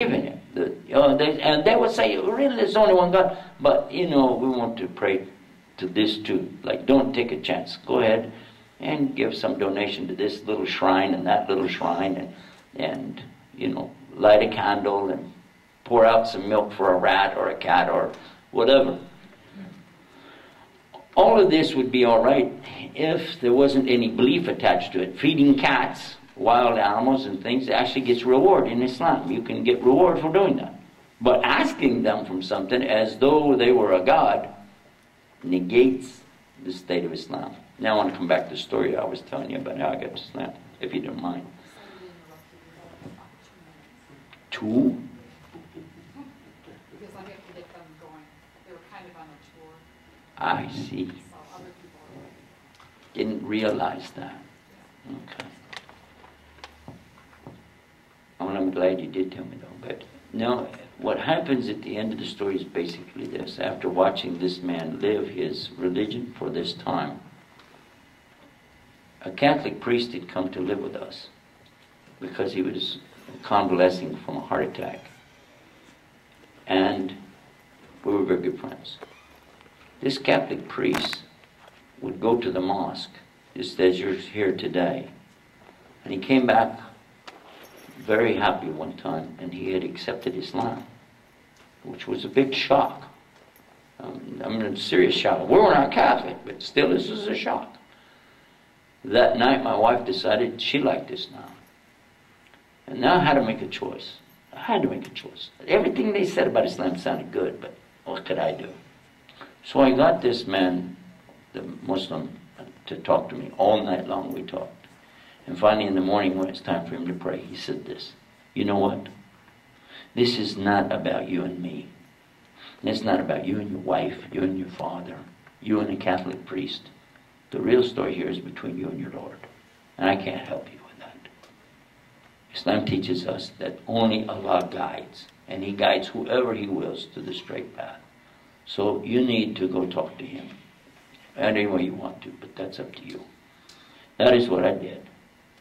in it. And they would say, really, there's only one God. But, we want to pray to this too. Like, don't take a chance. Go ahead and give some donation to this little shrine and that little shrine. And light a candle and pour out some milk for a rat or a cat or whatever. All of this would be all right if there wasn't any belief attached to it. Feeding cats, wild animals and things, actually gets reward in Islam. You can get reward for doing that. But asking them from something as though they were a god negates the state of Islam. Now I want to come back to the story I was telling you about how I got to Islam, if you don't mind. 2? Because I have to get them going. They were kind of on a tour. I see. So other people are... Didn't realize that. Okay. Well, I'm glad you did tell me though. But no, what happens at the end of the story is basically this. After watching this man live his religion for this time, a Catholic priest had come to live with us because he was convalescing from a heart attack. And we were very good friends. This Catholic priest would go to the mosque, just as you're here today. And he came back very happy one time, and he had accepted Islam, which was a big shock. A serious shock. We were not Catholic, but still this was a shock. That night my wife decided she liked Islam. And now I had to make a choice. I had to make a choice. Everything they said about Islam sounded good, but what could I do? So I got this man, the Muslim, to talk to me. All night long we talked. And finally in the morning when it's time for him to pray, he said this: you know what? This is not about you and me. It's not about you and your wife, you and your father, you and a Catholic priest. The real story here is between you and your Lord. And I can't help you with that. Islam teaches us that only Allah guides. And He guides whoever He wills to the straight path. So you need to go talk to Him. Any way you want to, but that's up to you. That is what I did.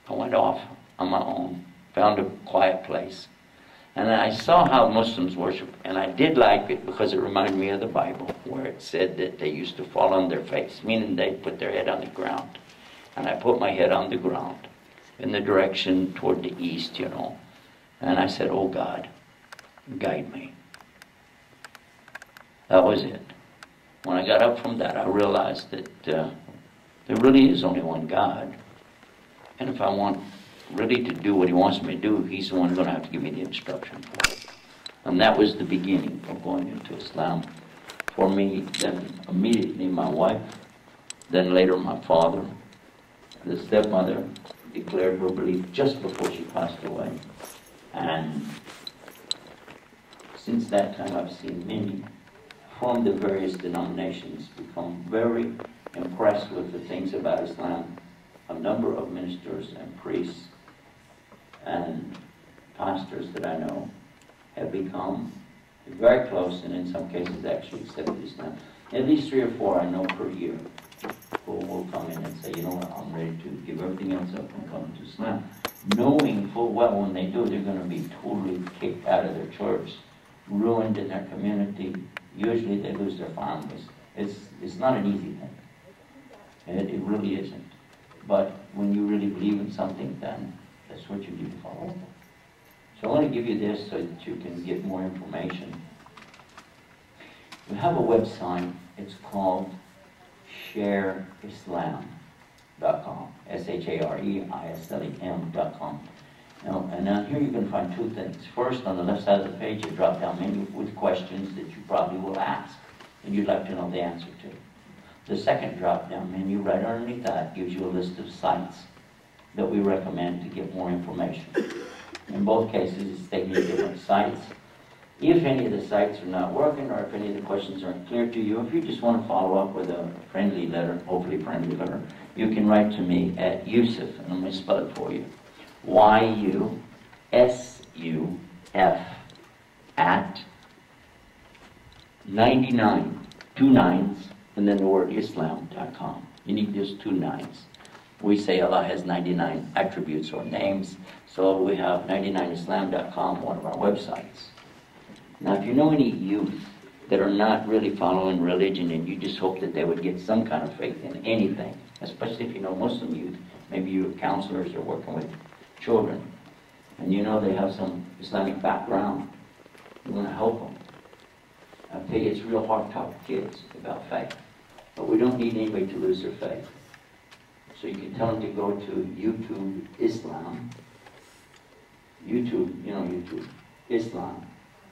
I went off on my own, found a quiet place. And I saw how Muslims worship, and I did like it because it reminded me of the Bible, where it said that they used to fall on their face, meaning they put their head on the ground. And I put my head on the ground in the direction toward the east, And I said, oh God, guide me. That was it. When I got up from that, I realized that there really is only one God. And if I want really to do what He wants me to do, He's the one going to have to give me the instruction for it. And that was the beginning of going into Islam for me. Then immediately my wife, then later my father. The stepmother declared her belief just before she passed away. And since that time I've seen many from the various denominations become very impressed with the things about Islam. A number of ministers and priests and pastors that I know have become very close, and in some cases actually accepted Islam. At least 3 or 4 I know per year who will come in and say, you know what, I'm ready to give everything else up and come to Islam. Knowing full well when they do, they're going to be totally kicked out of their church, ruined in their community. Usually they lose their families. It's not an easy thing. It really isn't. But when you really believe in something, then that's what you need to follow. So I want to give you this so that you can get more information. We have a website. It's called shareislam.com. ShareIslam.com. And now here you can find 2 things. First, on the left side of the page, a drop-down menu with questions that you probably will ask and you'd like to know the answer to. The second drop-down menu right underneath that gives you a list of sites that we recommend to get more information. In both cases, it's taking you to different sites. If any of the sites are not working or if any of the questions aren't clear to you, if you just want to follow up with a friendly letter, hopefully friendly letter, you can write to me at Yusuf, and I'm going to spell it for you. YUSUF at 99, 2 9s, and then the word Islam.com. You need just 2 9s. We say Allah has 99 attributes or names, so we have 99islam.com, one of our websites. Now, if you know any youth that are not really following religion and you just hope that they would get some kind of faith in anything, especially if you know Muslim youth, maybe you're counselors or working with children, and you know they have some Islamic background, you want to help them. I tell you, it's real hard to talk to kids about faith, but we don't need anybody to lose their faith. So you can tell them to go to YouTube Islam, YouTube Islam,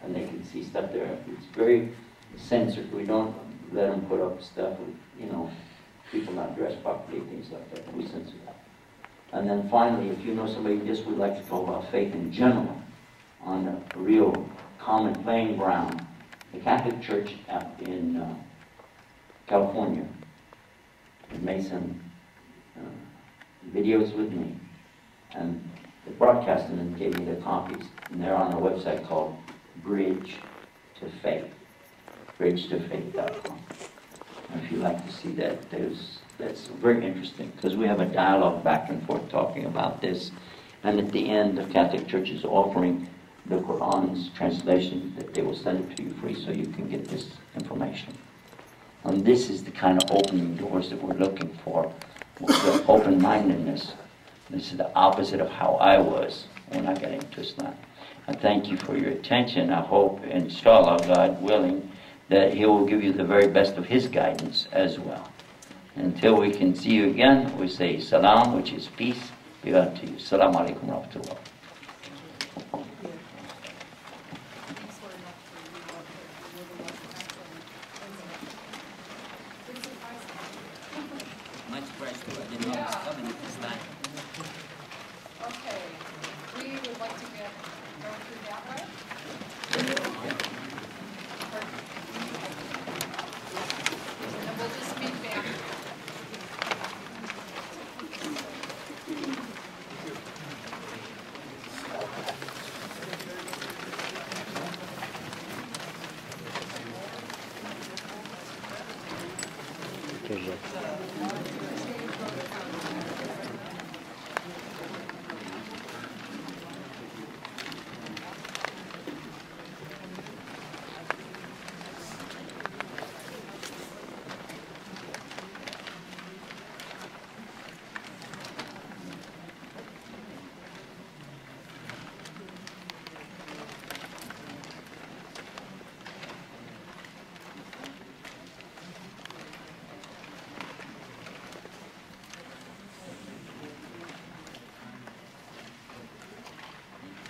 and they can see stuff there. It's very censored. We don't let them put up stuff with, people not dressed properly, things like that. We censor that. And then finally, if you know somebody just would like to talk about faith in general, on a real common playing ground, the Catholic Church out in California made some videos with me, and they broadcast them and gave me the copies, and they're on a website called Bridge to Faith, bridgetofaith.com. And if you'd like to see that, that's very interesting, because we have a dialogue back and forth talking about this, and at the end, the Catholic Church is offering the Quran's translation that they will send it to you free so you can get this information. And this is the kind of opening doors that we're looking for, the open-mindedness. This is the opposite of how I was when I got into Islam. I thank you for your attention. I hope, inshallah, God willing, that He will give you the very best of His guidance as well. Until we can see you again, we say salam, which is peace, be unto you. Assalamu alaikum wa rahmatullah. Okay, we would like to go through that way. And we'll just meet back.